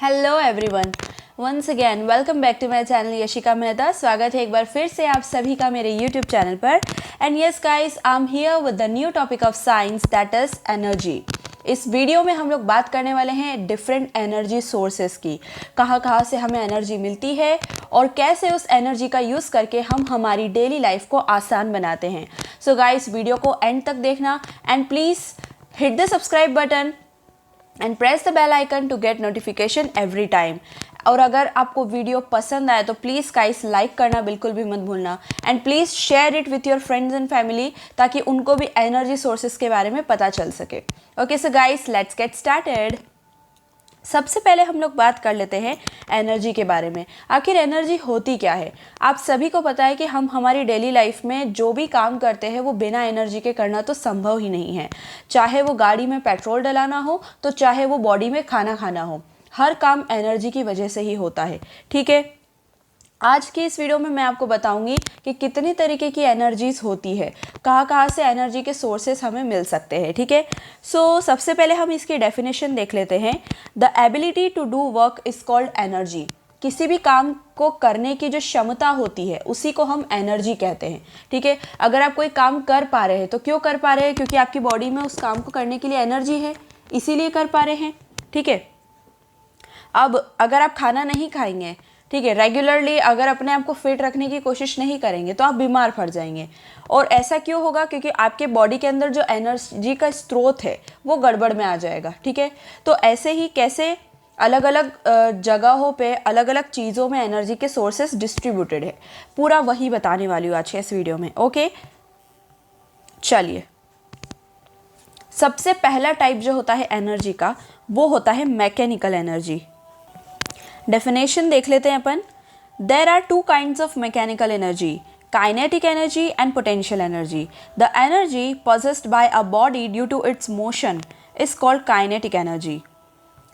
Hello everyone, once again welcome back to my channel Yashika Mehta. स्वागत है एक बार फिर से आप सभी का मेरे यूट्यूब चैनल पर। And yes guys, I am here with the new topic of science that is energy. इस वीडियो में हम लोग बात करने वाले हैं डिफरेंट एनर्जी सोर्सेस की, कहाँ से हमें एनर्जी मिलती है और कैसे उस एनर्जी का यूज़ करके हम हमारी डेली लाइफ को आसान बनाते हैं। सो गाइस, वीडियो को एंड तक देखना and please hit the subscribe button and press the bell icon to get notification every time. और अगर आपको वीडियो पसंद आए तो प्लीज़ गाइस लाइक करना बिल्कुल भी मत भूलना and please share it with your friends and family ताकि उनको भी एनर्जी सोर्सेज के बारे में पता चल सके। Okay so guys, let's get started. सबसे पहले हम लोग बात कर लेते हैं एनर्जी के बारे में। आखिर एनर्जी होती क्या है? आप सभी को पता है कि हम हमारी डेली लाइफ में जो भी काम करते हैं वो बिना एनर्जी के करना तो संभव ही नहीं है। चाहे वो गाड़ी में पेट्रोल डलाना हो, तो चाहे वो बॉडी में खाना खाना हो, हर काम एनर्जी की वजह से ही होता है। ठीक है, आज की इस वीडियो में मैं आपको बताऊंगी कि कितनी तरीके की एनर्जीज होती है, कहाँ से एनर्जी के सोर्सेस हमें मिल सकते हैं। ठीक है, सो सबसे पहले हम इसकी डेफिनेशन देख लेते हैं। The ability to do work is called energy. किसी भी काम को करने की जो क्षमता होती है उसी को हम एनर्जी कहते हैं। ठीक है, अगर आप कोई काम कर पा रहे हैं तो क्यों कर पा रहे हैं? क्योंकि आपकी बॉडी में उस काम को करने के लिए एनर्जी है, इसीलिए कर पा रहे हैं। ठीक है, अब अगर आप खाना नहीं खाएंगे, ठीक है, रेगुलरली अगर अपने आप को फिट रखने की कोशिश नहीं करेंगे तो आप बीमार पड़ जाएंगे। और ऐसा क्यों होगा? क्योंकि आपके बॉडी के अंदर जो एनर्जी का स्रोत है वो गड़बड़ में आ जाएगा। ठीक है, तो ऐसे ही कैसे अलग अलग जगहों पे अलग अलग चीज़ों में एनर्जी के सोर्सेस डिस्ट्रीब्यूटेड है, पूरा वही बताने वाली हूँ आज के इस वीडियो में। ओके, चलिए, सबसे पहला टाइप जो होता है एनर्जी का वो होता है मैकेनिकल एनर्जी। डेफिनेशन देख लेते हैं अपन। There are two kinds of mechanical energy, kinetic energy and potential energy. The energy possessed by a body due to its motion is called kinetic energy.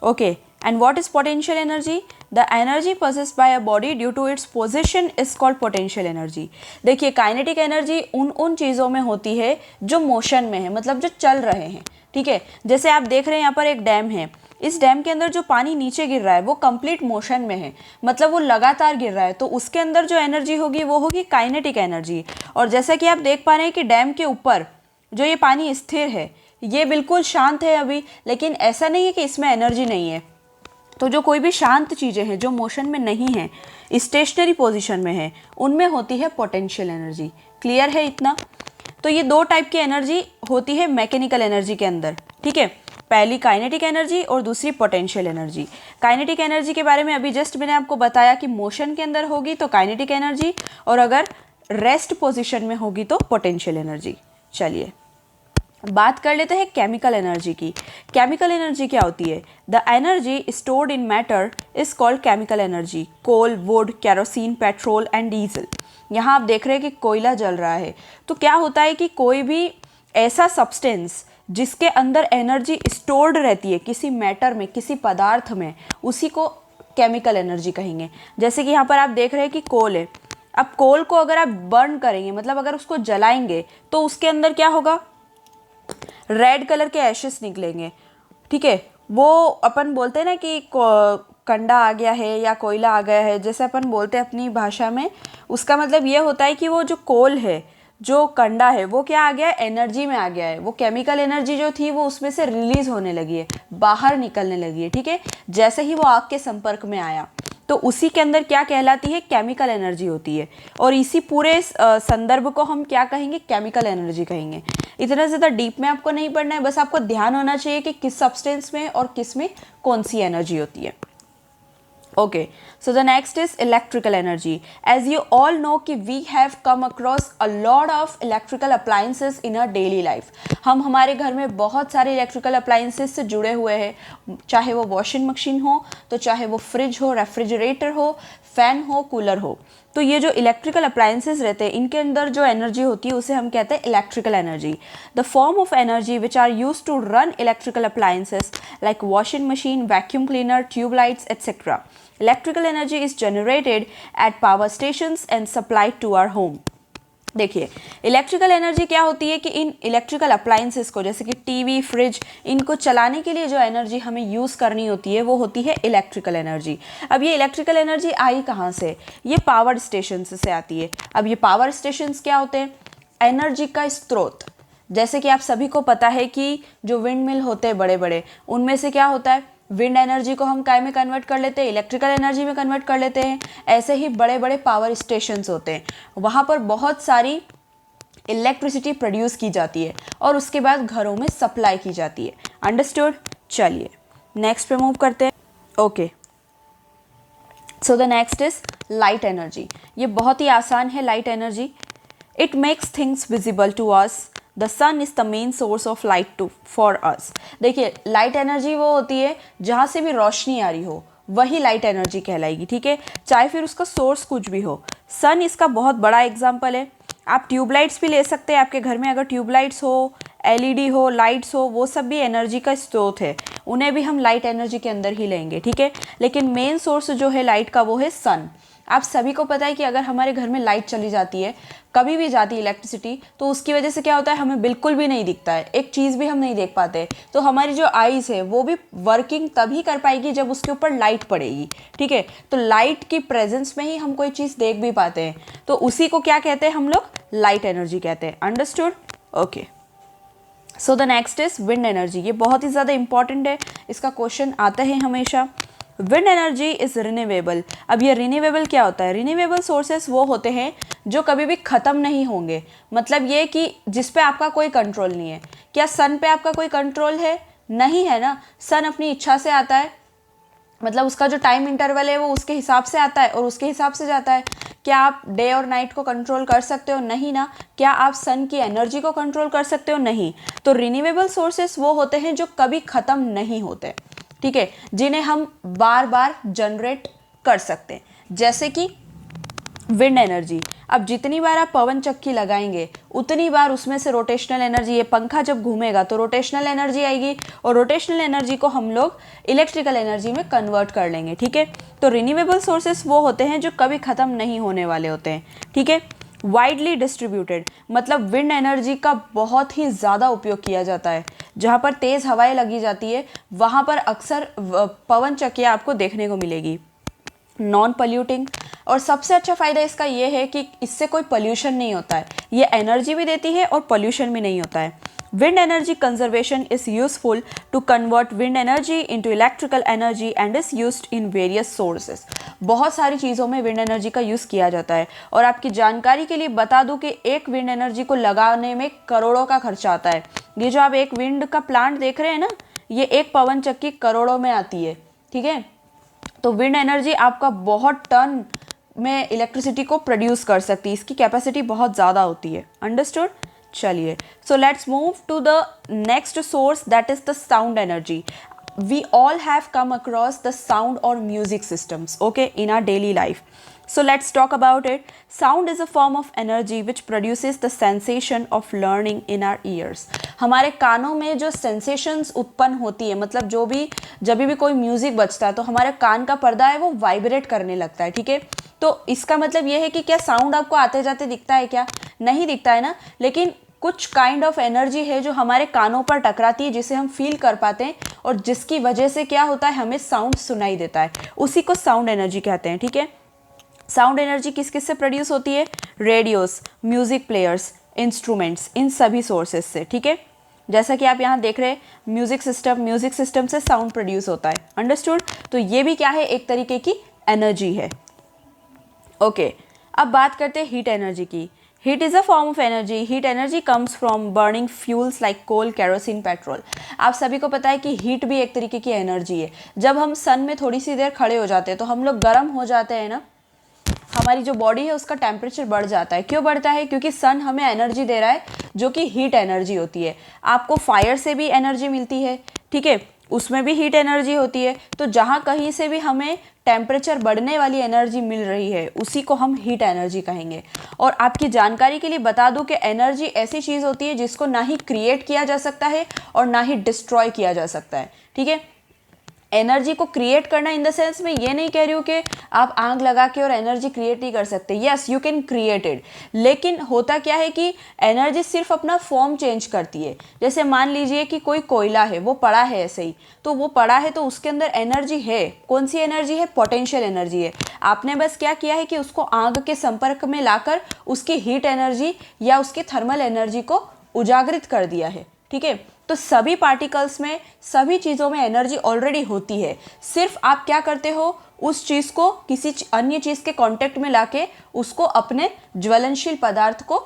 Okay, and what is potential energy? The energy possessed by a body due to its position is called potential energy. देखिए, kinetic energy उन चीज़ों में होती है जो motion में है, मतलब जो चल रहे हैं। ठीक है, जैसे आप देख रहे हैं यहाँ पर एक डैम है, इस डैम के अंदर जो पानी नीचे गिर रहा है वो कंप्लीट मोशन में है, मतलब वो लगातार गिर रहा है, तो उसके अंदर जो एनर्जी होगी वो होगी काइनेटिक एनर्जी। और जैसा कि आप देख पा रहे हैं कि डैम के ऊपर जो ये पानी स्थिर है ये बिल्कुल शांत है अभी, लेकिन ऐसा नहीं है कि इसमें एनर्जी नहीं है। तो जो कोई भी शांत चीज़ें हैं जो मोशन में नहीं है, स्टेशनरी पोजीशन में है, उनमें होती है पोटेंशियल एनर्जी। क्लियर है इतना? तो ये दो टाइप की एनर्जी होती है मैकेनिकल एनर्जी के अंदर। ठीक है, पहली काइनेटिक एनर्जी और दूसरी पोटेंशियल एनर्जी। काइनेटिक एनर्जी के बारे में अभी जस्ट मैंने आपको बताया कि मोशन के अंदर होगी तो काइनेटिक एनर्जी, और अगर रेस्ट पोजीशन में होगी तो पोटेंशियल एनर्जी। चलिए, बात कर लेते हैं केमिकल एनर्जी की। केमिकल एनर्जी क्या होती है? The energy stored in matter is called chemical energy. Coal, wood, kerosene, petrol and diesel. यहाँ आप देख रहे हैं कि कोयला जल रहा है, तो क्या होता है कि कोई भी ऐसा सब्सटेंस जिसके अंदर एनर्जी स्टोर्ड रहती है किसी मैटर में, किसी पदार्थ में, उसी को केमिकल एनर्जी कहेंगे। जैसे कि यहाँ पर आप देख रहे हैं कि कोल है। अब कोल को अगर आप बर्न करेंगे, मतलब अगर उसको जलाएंगे, तो उसके अंदर क्या होगा? रेड कलर के एशेस निकलेंगे। ठीक है, वो अपन बोलते हैं ना कि कंडा आ गया है या कोयला आ गया है, जैसे अपन बोलते हैं अपनी भाषा में, उसका मतलब ये होता है कि वो जो कोल है, जो कंडा है, वो क्या आ गया? एनर्जी में आ गया है। वो केमिकल एनर्जी जो थी वो उसमें से रिलीज होने लगी है, बाहर निकलने लगी है। ठीक है, जैसे ही वो आग के संपर्क में आया तो उसी के अंदर क्या कहलाती है? केमिकल एनर्जी होती है। और इसी पूरे संदर्भ को हम क्या कहेंगे? केमिकल एनर्जी कहेंगे। इतना ज़्यादा डीप में आपको नहीं पढ़ना है, बस आपको ध्यान होना चाहिए कि किस सब्सटेंस में और किस में कौन सी एनर्जी होती है। Okay, so the next is electrical energy. As you all know कि we have come across a lot of electrical appliances in our daily life. हम हमारे घर में बहुत सारे electrical appliances से जुड़े हुए हैं, चाहे वो वॉशिंग मशीन हो, तो चाहे वो फ्रिज हो, रेफ्रिजरेटर हो, फैन हो, कूलर हो। तो ये जो इलेक्ट्रिकल अप्लायंसेस रहते हैं इनके अंदर जो एनर्जी होती है उसे हम कहते हैं electrical energy. The form of energy which are use to run electrical appliances like washing machine, vacuum cleaner, tube lights etcetera. Electrical energy is generated at power stations and supplied to our home. देखिए electrical energy क्या होती है कि in electrical appliances को, जैसे कि TV, fridge, इनको चलाने के लिए जो एनर्जी हमें यूज़ करनी होती है वो होती है इलेक्ट्रिकल एनर्जी। अब ये इलेक्ट्रिकल एनर्जी आई कहाँ से? ये पावर स्टेशन से आती है। अब ये पावर स्टेशंस क्या होते हैं? एनर्जी का स्रोत। जैसे कि आप सभी को पता है कि जो विंड मिल होते हैं बड़े बड़े, उनमें से क्या होता है, विंड एनर्जी को हम काय में कन्वर्ट कर लेते हैं, इलेक्ट्रिकल एनर्जी में कन्वर्ट कर लेते हैं। ऐसे ही बड़े बड़े पावर स्टेशंस होते हैं, वहाँ पर बहुत सारी इलेक्ट्रिसिटी प्रोड्यूस की जाती है और उसके बाद घरों में सप्लाई की जाती है। अंडरस्टूड? चलिए नेक्स्ट पे मूव करते हैं। Okay, so the next is light energy. ये बहुत ही आसान है light energy. It makes things visible to us. The sun is the main source of light to for us. देखिए लाइट एनर्जी वो होती है जहाँ से भी रोशनी आ रही हो, वही लाइट एनर्जी कहलाएगी, ठीक है, चाहे फिर उसका सोर्स कुछ भी हो। सन इसका बहुत बड़ा एग्जाम्पल है। आप ट्यूबलाइट्स भी ले सकते हैं, आपके घर में अगर ट्यूबलाइट्स हो, एलईडी हो, लाइट्स हो, वो सब भी एनर्जी का स्रोत है, उन्हें भी हम लाइट एनर्जी के अंदर ही लेंगे, ठीक है। लेकिन मेन सोर्स जो है लाइट का वो है सन। आप सभी को पता है कि अगर हमारे घर में लाइट चली जाती है, कभी भी जाती है इलेक्ट्रिसिटी, तो उसकी वजह से क्या होता है, हमें बिल्कुल भी नहीं दिखता है, एक चीज़ भी हम नहीं देख पाते। तो हमारी जो आईज़ है वो भी वर्किंग तभी कर पाएगी जब उसके ऊपर लाइट पड़ेगी, ठीक है। तो लाइट की प्रेजेंस में ही हम कोई चीज़ देख भी पाते हैं, तो उसी को क्या कहते हैं हम लोग? लाइट एनर्जी कहते हैं। Understood? Okay, so the next is wind energy. ये बहुत ही ज़्यादा इंपॉर्टेंट है, इसका क्वेश्चन आता है हमेशा। Wind energy is renewable. अब ये रिन्यूएबल क्या होता है? रिन्यूएबल सोर्सेस वो होते हैं जो कभी भी ख़त्म नहीं होंगे। मतलब ये कि जिस पे आपका कोई कंट्रोल नहीं है। क्या सन पे आपका कोई कंट्रोल है? नहीं है ना। सन अपनी इच्छा से आता है, मतलब उसका जो टाइम इंटरवल है वो उसके हिसाब से आता है और उसके हिसाब से जाता है। क्या आप डे और नाइट को कंट्रोल कर सकते हो? नहीं ना। क्या आप सन की एनर्जी को कंट्रोल कर सकते हो? नहीं। तो रिन्यूएबल सोर्सेस वो होते हैं जो कभी ख़त्म नहीं होते, ठीक है, जिन्हें हम बार बार जनरेट कर सकते हैं, जैसे कि विंड एनर्जी। अब जितनी बार आप पवन चक्की लगाएंगे उतनी बार उसमें से रोटेशनल एनर्जी, ये पंखा जब घूमेगा तो रोटेशनल एनर्जी आएगी और रोटेशनल एनर्जी को हम लोग इलेक्ट्रिकल एनर्जी में कन्वर्ट कर लेंगे, ठीक है। तो रिन्यूएबल सोर्सेस वो होते हैं जो कभी ख़त्म नहीं होने वाले होते हैं, ठीक है। वाइडली डिस्ट्रीब्यूटेड, मतलब विंड एनर्जी का बहुत ही ज़्यादा उपयोग किया जाता है। जहाँ पर तेज़ हवाएं लगी जाती है वहाँ पर अक्सर पवन चक्कियाँ आपको देखने को मिलेगी। नॉन पोल्यूटिंग, और सबसे अच्छा फ़ायदा इसका ये है कि इससे कोई पोल्यूशन नहीं होता है, ये एनर्जी भी देती है और पोल्यूशन भी नहीं होता है। Wind energy conservation is useful to convert wind energy into electrical energy and is used in various sources. बहुत सारी चीज़ों में विंड एनर्जी का यूज़ किया जाता है। और आपकी जानकारी के लिए बता दूं कि एक विंड एनर्जी को लगाने में करोड़ों का खर्चा आता है। ये जो आप एक विंड का प्लांट देख रहे हैं ना, ये एक पवन चक्की करोड़ों में आती है, ठीक है। तो विंड एनर्जी आपका बहुत टन में इलेक्ट्रिसिटी को प्रोड्यूस कर सकती है, इसकी कैपेसिटी बहुत ज़्यादा होती है। अंडरस्टूड? चलिए, so let's move to the next source, that is the sound energy. We all have come across the sound or music systems, okay, in our daily life. So let's talk about it. Sound is a form of energy which produces the sensation of learning in our ears. हमारे कानों में जो sensations उत्पन्न होती है, मतलब जब भी कोई म्यूजिक बजता है तो हमारे कान का पर्दा है वो वाइब्रेट करने लगता है, ठीक है। तो इसका मतलब ये है कि क्या साउंड आपको आते जाते दिखता है? क्या नहीं दिखता है ना, लेकिन कुछ काइंड ऑफ एनर्जी है जो हमारे कानों पर टकराती है, जिसे हम फील कर पाते हैं और जिसकी वजह से क्या होता है, हमें साउंड सुनाई देता है। उसी को साउंड एनर्जी कहते हैं, ठीक है। साउंड एनर्जी किस किस से प्रोड्यूस होती है? रेडियोस, म्यूजिक प्लेयर्स, इंस्ट्रूमेंट्स, इन सभी सोर्सेज से, ठीक है। जैसा कि आप यहाँ देख रहे हैं म्यूजिक सिस्टम से साउंड प्रोड्यूस होता है। अंडरस्टूड? तो ये भी क्या है, एक तरीके की एनर्जी है। ओके, अब बात करते हैं हीट एनर्जी की। Heat is a form of energy. Heat energy comes from burning fuels like coal, kerosene, petrol. आप सभी को पता है कि हीट भी एक तरीके की एनर्जी है। जब हम सन में थोड़ी सी देर खड़े हो जाते हैं तो हम लोग गर्म हो जाते हैं ना, हमारी जो बॉडी है उसका टेम्परेचर बढ़ जाता है। क्यों बढ़ता है? क्योंकि सन हमें एनर्जी दे रहा है जो कि हीट एनर्जी होती है। आपको फायर से भी एनर्जी मिलती है, ठीक है, उसमें भी हीट एनर्जी होती है। तो जहाँ कहीं से भी हमें टेम्परेचर बढ़ने वाली एनर्जी मिल रही है उसी को हम हीट एनर्जी कहेंगे। और आपकी जानकारी के लिए बता दूं कि एनर्जी ऐसी चीज़ होती है जिसको ना ही क्रिएट किया जा सकता है और ना ही डिस्ट्रॉय किया जा सकता है, ठीक है। एनर्जी को क्रिएट करना इन द सेंस मैं ये नहीं कह रही हूँ कि आप आग लगा के और एनर्जी क्रिएट नहीं कर सकते, yes you can create it, लेकिन होता क्या है कि एनर्जी सिर्फ अपना फॉर्म चेंज करती है। जैसे मान लीजिए कि कोई कोयला है, वो पड़ा है ऐसे ही, तो वो पड़ा है तो उसके अंदर एनर्जी है, कौन सी एनर्जी है, पोटेंशियल एनर्जी है। आपने बस क्या किया है कि उसको आग के संपर्क में लाकर उसकी हीट एनर्जी या उसकी थर्मल एनर्जी को उजागरित कर दिया है, ठीक है। तो सभी पार्टिकल्स में, सभी चीज़ों में एनर्जी ऑलरेडी होती है, सिर्फ आप क्या करते हो, उस चीज़ को किसी अन्य चीज़ के कांटेक्ट में लाके उसको अपने ज्वलनशील पदार्थ को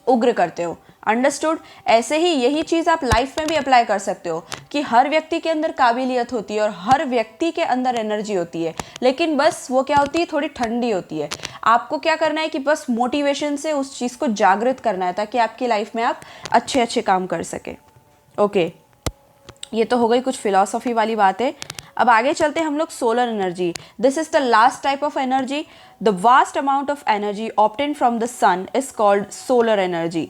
उग्र करते हो। अंडरस्टूड। ऐसे ही यही चीज़ आप लाइफ में भी अप्लाई कर सकते हो कि हर व्यक्ति के अंदर काबिलियत होती है और हर व्यक्ति के अंदर एनर्जी होती है, लेकिन बस वो क्या होती है, थोड़ी ठंडी होती है। आपको क्या करना है कि बस मोटिवेशन से उस चीज़ को जागृत करना है ताकि आपकी लाइफ में आप अच्छे अच्छे काम कर सके। ओके, ये तो हो गई कुछ फिलॉसफी वाली बातें। अब आगे चलते हैं हम लोग solar energy. This is the last type of energy. The vast amount of energy obtain from the sun is called solar energy.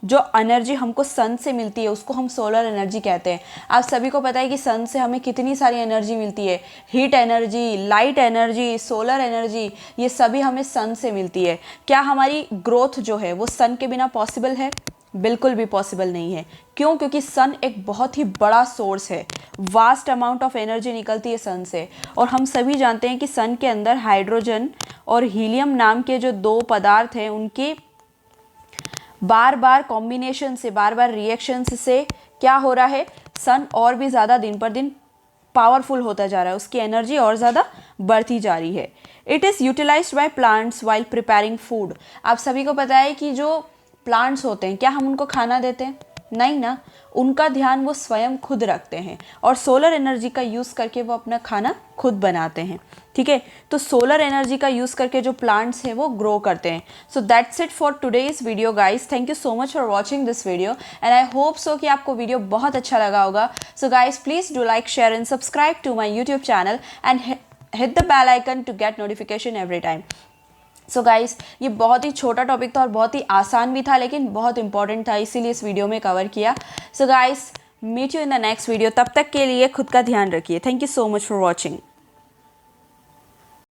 जो एनर्जी हमको सन से मिलती है उसको हम सोलर एनर्जी कहते हैं। आप सभी को पता है कि सन से हमें कितनी सारी एनर्जी मिलती है, heat energy, light energy, solar energy, ये सभी हमें सन से मिलती है। क्या हमारी ग्रोथ जो है वो सन के बिना पॉसिबल है? बिल्कुल भी पॉसिबल नहीं है। क्यों? क्योंकि सन एक बहुत ही बड़ा सोर्स है, वास्ट अमाउंट ऑफ एनर्जी निकलती है सन से। और हम सभी जानते हैं कि सन के अंदर हाइड्रोजन और हीलियम नाम के जो दो पदार्थ हैं उनके बार बार कॉम्बिनेशन से, बार बार रिएक्शन से क्या हो रहा है, सन और भी ज़्यादा दिन पर दिन पावरफुल होता जा रहा है, उसकी एनर्जी और ज़्यादा बढ़ती जा रही है। It is utilized by plants while preparing food. आप सभी को पता है कि जो प्लांट्स होते हैं, क्या हम उनको खाना देते हैं? नहीं ना, उनका ध्यान वो स्वयं खुद रखते हैं और सोलर एनर्जी का यूज़ करके वो अपना खाना खुद बनाते हैं, ठीक है। तो सोलर एनर्जी का यूज़ करके जो प्लांट्स हैं वो ग्रो करते हैं। So that's it for today's video guys. Thank you so much for watching this video and I hope so कि आपको वीडियो बहुत अच्छा लगा होगा। So guys please do like, share and subscribe to my YouTube channel and hit the bell icon to get notification every time. So guys, ये बहुत ही छोटा topic था और बहुत ही आसान भी था, लेकिन बहुत इंपॉर्टेंट था, इसीलिए इस वीडियो में कवर किया। So guys, meet you in the next video. तब तक के लिए खुद का ध्यान रखिए। Thank you so much for watching.